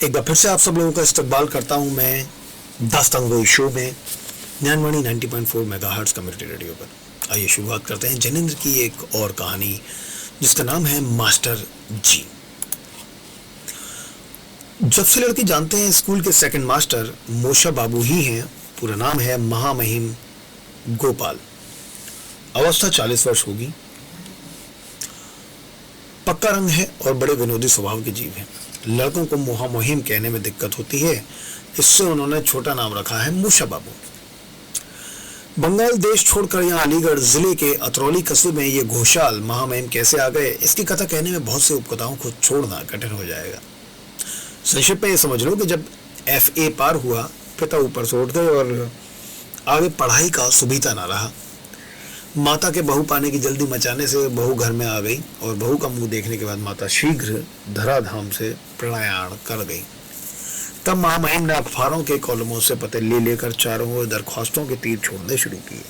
एक बार फिर से आप सब लोगों का इस्तकबाल करता हूं मैं दास्तान शो में ज्ञानवाणी 90.4 मेगाहर्ट्ज कम्युनिटी रेडियो पर। आइए शुरुआत करते हैं जिनेंद्र की एक और कहानी जिसका नाम है मास्टर जी। जब से लड़के जानते हैं स्कूल के सेकंड मास्टर मोशा बाबू ही हैं। पूरा नाम है महामहिम गोपाल। अवस्था 40 वर्ष होगी। पक्का रंग है और बड़े विनोदी स्वभाव के जीव हैं। लड़कों को महामहिम कहने में दिक्कत होती है, इससे उन्होंने छोटा नाम रखा है मूशा बाबू। बंगाल देश छोड़कर यहाँ अलीगढ़ जिले के अतरौली कस्बे में ये घोषाल महामहिम कैसे आ गए, इसकी कथा कहने में बहुत से उपकथाओं को छोड़ना कठिन हो जाएगा। संक्षिप्त में ये समझ लो कि जब FA पार हुआ, पिता ऊपर से उठ गए और आगे पढ़ाई का सुबीता ना रहा। माता के बहू पाने की जल्दी मचाने से बहू घर में आ गई और बहू का मुंह देखने के बाद माता शीघ्र धराधाम से प्रयाण कर गई। तब महामहिम ने अखबारों के कॉलमों से पते ले लेकर चारों ओर दरख्वास्तों के तीर छोड़ने शुरू किए।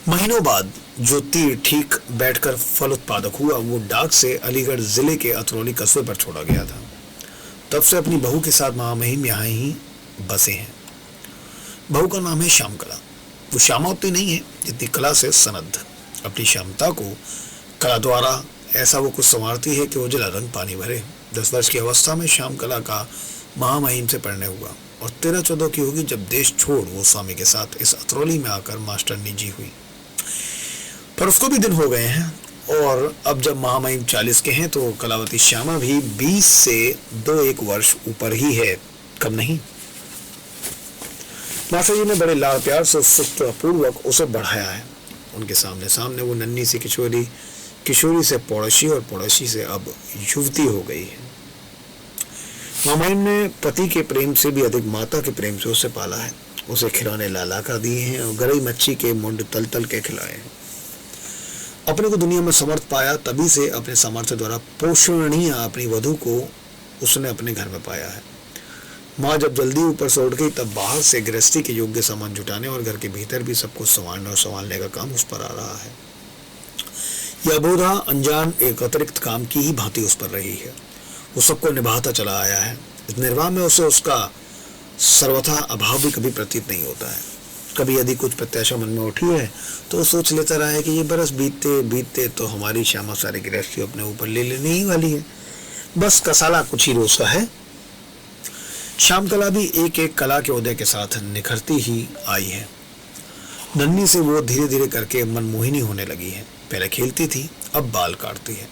महीनों बाद जो तीर ठीक बैठकर फल उत्पादक हुआ, वो डाक से अलीगढ़ जिले के अतरौली कस्बे पर छोड़ा गया था। तब से अपनी बहू के साथ महामहिम यहाँ ही बसे हैं। बहू का नाम है श्यामकला। वो श्यामा उतनी नहीं है जितनी कला से सनद्ध। अपनी क्षमता को कला द्वारा ऐसा वो कुछ संवारती है कि उजला रंग पानी भरे। 10 वर्ष की अवस्था में श्यामकला का महामहिम से पढ़ने हुआ और 13-14 की होगी जब देश छोड़ वो स्वामी के साथ इस अतरौली में आकर मास्टरनी जी हुई। पर उसको भी दिन हो गए हैं और अब जब महामहिम 40 के हैं तो कलावती श्यामा भी 20 से 2-1 वर्ष ऊपर ही है, कम नहीं। मास्टर जी ने बड़े लाड़ प्यार से उत्सुकतापूर्वक उसे बढ़ाया है। उनके सामने सामने वो नन्ही सी किशोरी, किशोरी से पड़ोसी और पड़ोसी से अब युवती हो गई है। महामहिम ने पति के प्रेम से भी अधिक माता के प्रेम से उसे पाला है। उसे खिलौने लाला कर दिए हैं और गरई मच्छी के मुंड तल तल के खिलाए हैं। अपने को दुनिया में समर्थ पाया, तभी से अपने सामर्थ्य द्वारा पोषणीय अपनी वधू को उसने अपने घर में पाया है। माँ जब जल्दी ऊपर से उठ गई तब बाहर से गृहस्थी के योग्य सामान जुटाने और घर के भीतर भी सब कुछ संवारने और संभालने का काम उस पर आ रहा है। यह बोधा अनजान एक अतिरिक्त काम की ही भांति उस पर रही है। वो सबको निभाता चला आया है। इस निर्वाह में उसे उसका सर्वथा अभाव भी कभी प्रतीत नहीं होता है। कभी यदि कुछ प्रत्याशा मन में उठी है तो वो सोच लेता रहा है कि ये बरस बीतते बीतते तो हमारी श्यामा सारी गृहस्थी अपने ऊपर ले लेने ही वाली है। बस कसाला कुछ ही रोज का है। श्यामकला भी एक एक कला के उदय के साथ निखरती ही आई है। नन्ही से वो धीरे धीरे करके मनमोहिनी होने लगी है। पहले खेलती थी, अब बाल काटती है।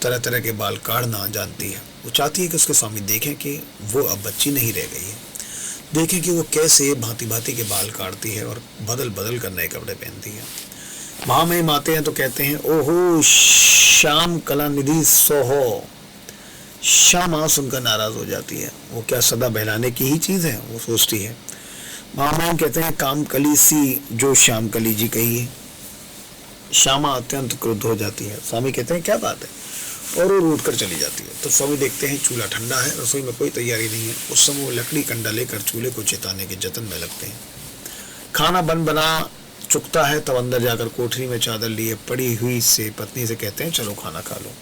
तरह तरह के बाल काटना जानती है। वो चाहती है कि उसके स्वामी देखें कि वो अब बच्ची नहीं रह गई है, देखें कि वो कैसे भांति भांति के बाल काटती है और बदल बदल कर नए कपड़े पहनती है। महामहिम आते हैं तो कहते हैं, ओहो श्यामकला निधि सोहो। श्यामा सुनकर नाराज हो जाती है। वो क्या सदा बहलाने की ही चीज है, वो सोचती है। महामहिम कहते हैं, कामकली सी जो श्यामकली जी कही है। श्यामा अत्यंत क्रुद्ध हो जाती है। स्वामी कहते हैं, क्या बात है, और वो उठ कर चली जाती है। तो स्वामी देखते हैं चूल्हा ठंडा है, रसोई में कोई तैयारी नहीं है। उस समय वो लकड़ी कंडा लेकर चूल्हे को चिताने के जतन में लगते हैं। खाना बना चुकता है तब अंदर जाकर कोठरी में चादर लिए पड़ी हुई से पत्नी से कहते हैं, चलो खाना खा लो।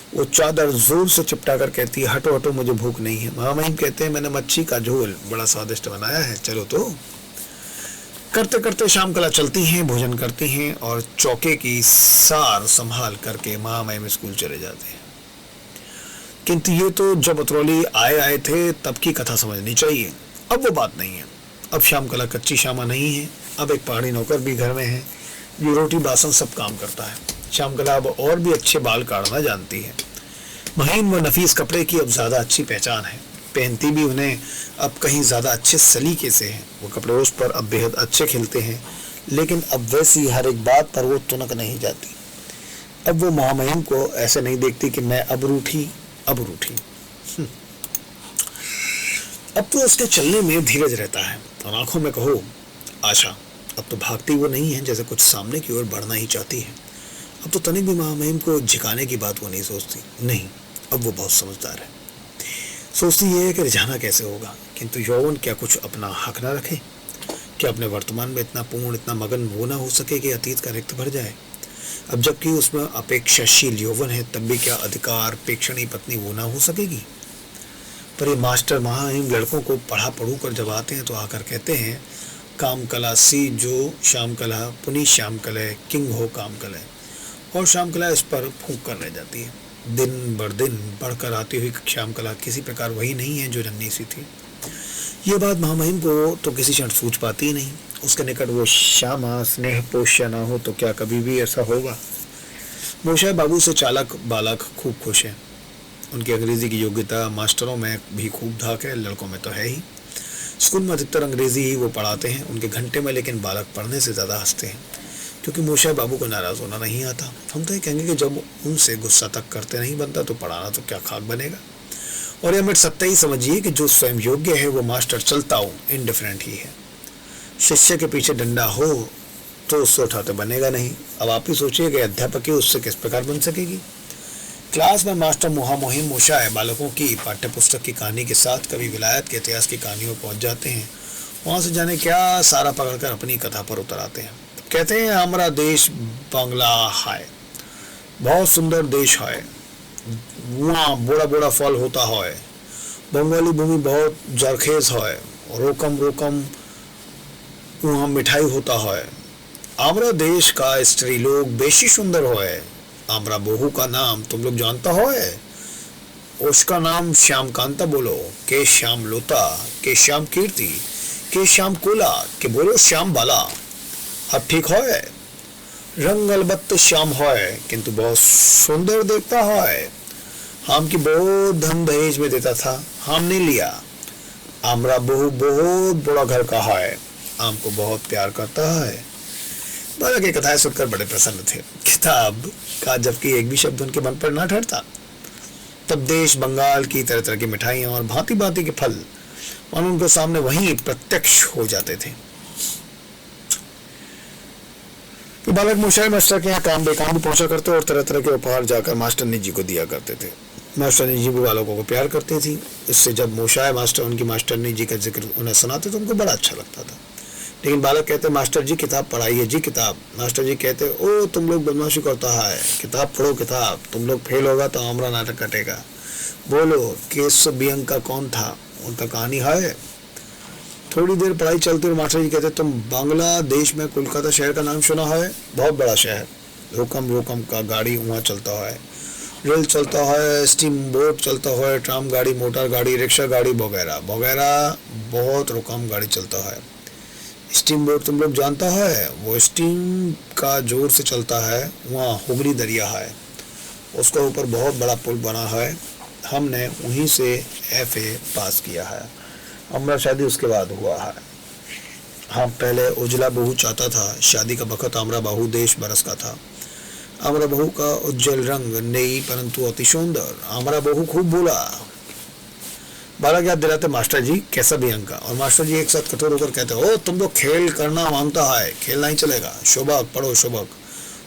वो चादर जोर से चिपटा कर कहती है, हटो हटो मुझे भूख नहीं है। महामहिम कहते हैं, मैंने मच्छी का झोल बड़ा स्वादिष्ट बनाया है, चलो तो। करते करते श्यामकला चलती हैं, भोजन करती हैं और चौके की सार संभाल करके महामहिम स्कूल चले जाते हैं। किंतु ये तो जब अतरौली आए थे तब की कथा समझनी चाहिए। अब वो बात नहीं है। अब श्यामकला कच्ची श्यामा नहीं है। अब एक पहाड़ी नौकर भी घर में है जो रोटी बासन सब काम करता है। श्यामकला अब और भी अच्छे बाल काटना जानती है। महीन व नफीस कपड़े की अब ज्यादा अच्छी पहचान है। पहनती भी उन्हें अब कहीं ज्यादा अच्छे सलीके से है। वो कपड़े उस पर अब बेहद अच्छे खिलते हैं, लेकिन अब वैसी हर एक बात पर वो तुनक नहीं जाती। अब वो महामहिम को ऐसे नहीं देखती कि मैं अब रूठी। अब तो उसके चलने में धीरज रहता है और आंखों में कहो आशा। अब तो भागती वो नहीं है जैसे कुछ सामने की ओर बढ़ना ही चाहती है। अब तो तनिक भी महामहिम को झिकाने की बात वो नहीं सोचती। नहीं, अब वो बहुत समझदार है। सोचती ये है कि रिझाना कैसे होगा। किंतु यौवन क्या कुछ अपना हक ना रखे? क्या अपने वर्तमान में इतना पूर्ण, इतना मगन वो ना हो सके कि अतीत का रिक्त भर जाए? अब जबकि उसमें अपेक्षाशील यौवन है, तब भी क्या अधिकार पेक्षणी पत्नी वो ना हो सकेगी? पर ये मास्टर महामहिम लड़कों को पढ़ा पढ़ू कर जब आते हैं तो आकर कहते हैं, काम कला सी जो श्याम कला पुनी श्याम कलय किंग हो काम कलय। और श्याम कला इस पर फूंक कर रह जाती है। दिन बर दिन बढ़कर आती हुई श्याम कला किसी प्रकार वही नहीं है जो नन्ही सी थी। ये बात महामहिम को तो किसी क्षण सूझ पाती ही नहीं। उसके निकट वो श्यामा स्नेह पोष्य ना हो तो क्या कभी भी ऐसा होगा। मोशाय बाबू से चालक बालक खूब खुश है। उनकी अंग्रेजी की योग्यता मास्टरों में भी खूब धाक है, लड़कों में तो है ही। स्कूल में अधिकतर अंग्रेजी ही वो पढ़ाते हैं उनके घंटे में, लेकिन बालक पढ़ने से ज़्यादा हंसते हैं क्योंकि मोशाय बाबू को नाराज़ होना नहीं आता। हम तो ये कहेंगे कि जब उनसे गुस्सा तक करते नहीं बनता तो पढ़ाना तो क्या खाक बनेगा। और यह मिट सत्य ही समझिए कि जो स्वयं योग्य है वो मास्टर चलता हो इनडिफरेंट ही है। शिष्य के पीछे डंडा हो तो उससे उठाते बनेगा नहीं। अब आप ही सोचिए कि अध्यापक उससे किस प्रकार बन सकेगी। क्लास में मास्टर महामहिम मोशाय बालकों की पाठ्य पुस्तक की कहानी के साथ कभी विलायत के इतिहास की कहानियों पहुंच जाते हैं। वहां से जाने क्या सारा पकड़कर अपनी कथा पर उतर आते हैं। कहते हैं, हमारा देश बांग्ला है, बहुत सुंदर देश है, वहाँ बड़ा बड़ा फल होता है, बंगाली भूमि बहुत जरखेज है, रोकम रोकम वहाँ मिठाई होता है। हमारा देश का स्त्री लोग बेशी सुंदर है। हमारा बहू का नाम तुम लोग जानता हो है, उसका नाम श्याम कांता बोलो, के श्याम लोता, के श्याम कीर्ति, के श्याम कोला, के बोलो श्याम बाला। अब ठीक है, रंग अलबत्त श्याम है किंतु बहुत सुंदर देखता है। हम की बहुत धन दहेज में देता था, हमने लिया। हमारा बहू बहुत बड़ा घर का है, हमको बहुत प्यार करता है। बालक की कथाएं सुनकर बड़े प्रसन्न थे। किताब का जबकि एक भी शब्द उनके मन पर ना ठहरता। तब देश बंगाल की तरह तरह की मिठाइयां और भांति भांति के फल मानो उनके सामने वहीं प्रत्यक्ष हो जाते थे। तो बालक मोशाय मास्टर के यहाँ काम बेकाम भी पहुंचा करते और तरह तरह के उपहार जाकर मास्टरनी जी को दिया करते थे। मास्टरनी जी भी बालकों को प्यार करती थी। इससे जब मोशाय मास्टर उनकी मास्टरनी जी का जिक्र उन्हें सुनाते तो उनको बड़ा अच्छा लगता था। लेकिन बालक कहते, मास्टर जी किताब पढ़ाइए जी किताब। मास्टर जी कहते, ओ तुम लोग बदमाशी करता है, किताब पढ़ो किताब, तुम लोग फेल होगा तो हमारा नाटक कटेगा। बोलो केशव बियंका कौन था, उनका कहानी है। थोड़ी देर पढ़ाई चलती और मास्टर जी कहते, तुम बांग्लादेश में कोलकाता शहर का नाम सुना है, बहुत बड़ा शहर, रोकम रोकम का गाड़ी वहाँ चलता है, रेल चलता है, स्टीम बोट चलता है, ट्राम गाड़ी, मोटर गाड़ी, रिक्शा गाड़ी वगैरह वगैरह, बहुत रोकम गाड़ी चलता है। स्टीम बोट तुम लोग जानता है, वो स्टीम का जोर से चलता है। वहाँ हुगली दरिया है, उसके ऊपर बहुत बड़ा पुल बना है। हमने वहीं से FA पास किया है। हमारा शादी उसके बाद हुआ है। हाँ, पहले उजला बहू चाहता था, शादी का बखत हमारा बहू देश बरस का था। हमारा बहू का उज्जवल रंग नहीं परंतु अति सुंदर। हमारा बहू खूब बोला। बालक याद दिलाते, मास्टर जी कैसा भी अंका। और मास्टर जी एक साथ कठोर होकर कहते, ओ तुम लोग खेल करना मांगता है, खेल नहीं चलेगा, शोभक पढ़ो शोभक,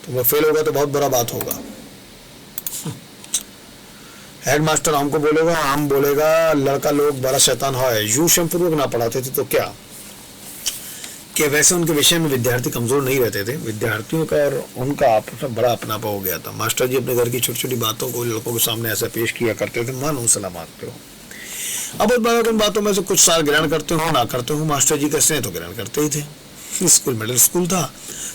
तुम लोग फेल होगा तो बहुत बड़ा बात होगा। हेड मास्टर हमको बोलेगा, हम बोलेगा लड़का लोग बड़ा शैतान है, यूं संपूर्वक ना पढ़ाते थे तो क्या वैसे उनके विषय में विद्यार्थी कमजोर नहीं रहते थे। विद्यार्थियों का और उनका आपस में बड़ा अपनापा हो गया था। मास्टर जी अपने घर की छोटी छोटी बातों को लड़कों के सामने ऐसा पेश किया करते थे मानो सलाह मांगते हो। अब बालक इन बातों में से कुछ साल ग्रहण करते हो ना करते हो, मास्टर जी कैसे हैं तो ग्रहण करते ही थे। स्कूल मिडिल स्कूल था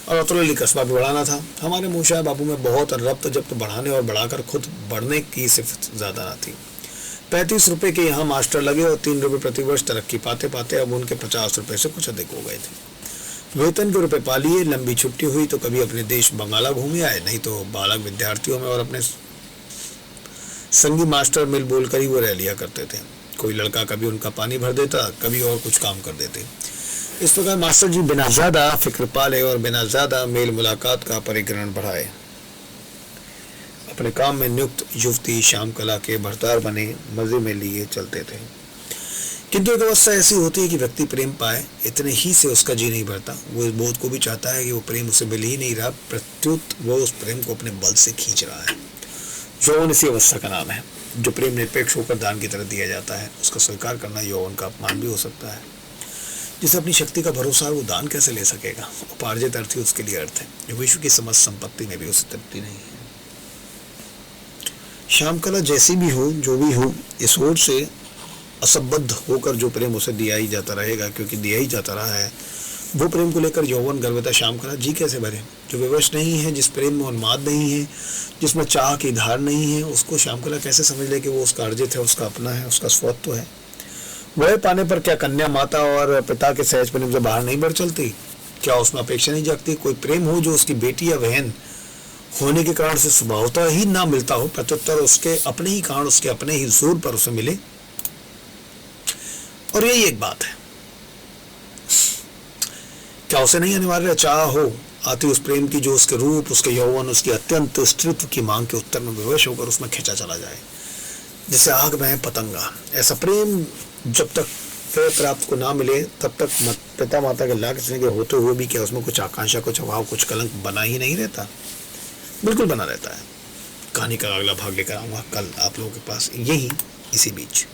और अतरौली कस्बा भी बढ़ाना था। हमारे मोशाय बाबू में बहुत रब्त जब्त बढ़ाने और बढ़ाकर खुद बढ़ने की सिफत ज्यादा ना थी। 35 रुपए के यहाँ मास्टर लगे और 3 रुपए प्रतिवर्ष तरक्की पाते पाते अब उनके 50 रुपए से कुछ अधिक हो गए थे। वेतन के रुपए पा लिए, लंबी छुट्टी हुई तो कभी अपने देश बंगाला घूमे आए, नहीं तो बालक विद्यार्थियों में और अपने संगी मास्टर मिल बोल कर ही वो रह लिया करते थे। कोई लड़का कभी उनका पानी भर देता, कभी और कुछ काम कर देते। इस प्रकार मास्टर जी बिना ज्यादा फिक्र पाले और बिना ज्यादा मेल मुलाकात का परिग्रहण बढ़ाए अपने काम में नियुक्त युवती श्याम कला के भरतार बने मजे में लिए चलते थे। किंतु एक अवस्था ऐसी होती है कि व्यक्ति प्रेम पाए, इतने ही से उसका जी नहीं भरता। वो इस बोध को भी चाहता है कि वो प्रेम उसे मिल ही नहीं रहा, प्रत्युत वो उस प्रेम को अपने बल से खींच रहा है। यौवन इसी अवस्था का नाम है। जो प्रेम निरपेक्ष होकर दान की तरह दिया जाता है, उसका स्वीकार करना यौवन का अपमान भी हो सकता है। जिसे अपनी शक्ति का भरोसा है वो दान कैसे ले सकेगा। उपार्जित अर्थ ही उसके लिए अर्थ है, जो विश्व की समस्त संपत्ति में भी उसे तृप्ति नहीं है। श्याम कला जैसी भी हो, जो भी हो, इस ओर से असंबद्ध होकर जो प्रेम उसे दिया ही जाता रहेगा, क्योंकि दिया ही जाता रहा है, वो प्रेम को लेकर यौवन गर्भता शाम करा जी कैसे भरे। जो विवश नहीं है, जिस प्रेम में उन्माद नहीं है, जिसमें चाह की धार नहीं है, उसको श्याम कला कैसे समझ ले कि वो उसका अर्जित है, उसका अपना है, उसका स्वत्व है। वह पाने पर क्या कन्या माता और पिता के सहज प्रेम से बाहर नहीं बढ़ चलती? क्या उसमें अपेक्षा नहीं जागती? कोई प्रेम हो जो उसकी बेटी या बहन होने के कारण से स्वभावतः ही ना मिलता हो, प्रत्युत्तर उसके अपने ही कारण, उसके अपने ही जोर पर उसे मिले। और यही एक बात है, क्या उसे नहीं अनिवार्य चाह हो आती उस प्रेम की जो उसके रूप, उसके यौवन, उसकी अत्यंत स्त्रीत्व की मांग के उत्तर में विवश होकर उसमें खींचा चला जाए, जैसे आग में है पतंगा। ऐसा प्रेम जब तक फल प्राप्त को ना मिले तब तक पिता माता के लाख के होते हुए भी क्या उसमें कुछ आकांक्षा, कुछ अभाव, कुछ कलंक बना ही नहीं रहता? बिल्कुल बना रहता है। कहानी का अगला भाग लेकर आऊंगा कल आप लोगों के पास, यही इसी बीच।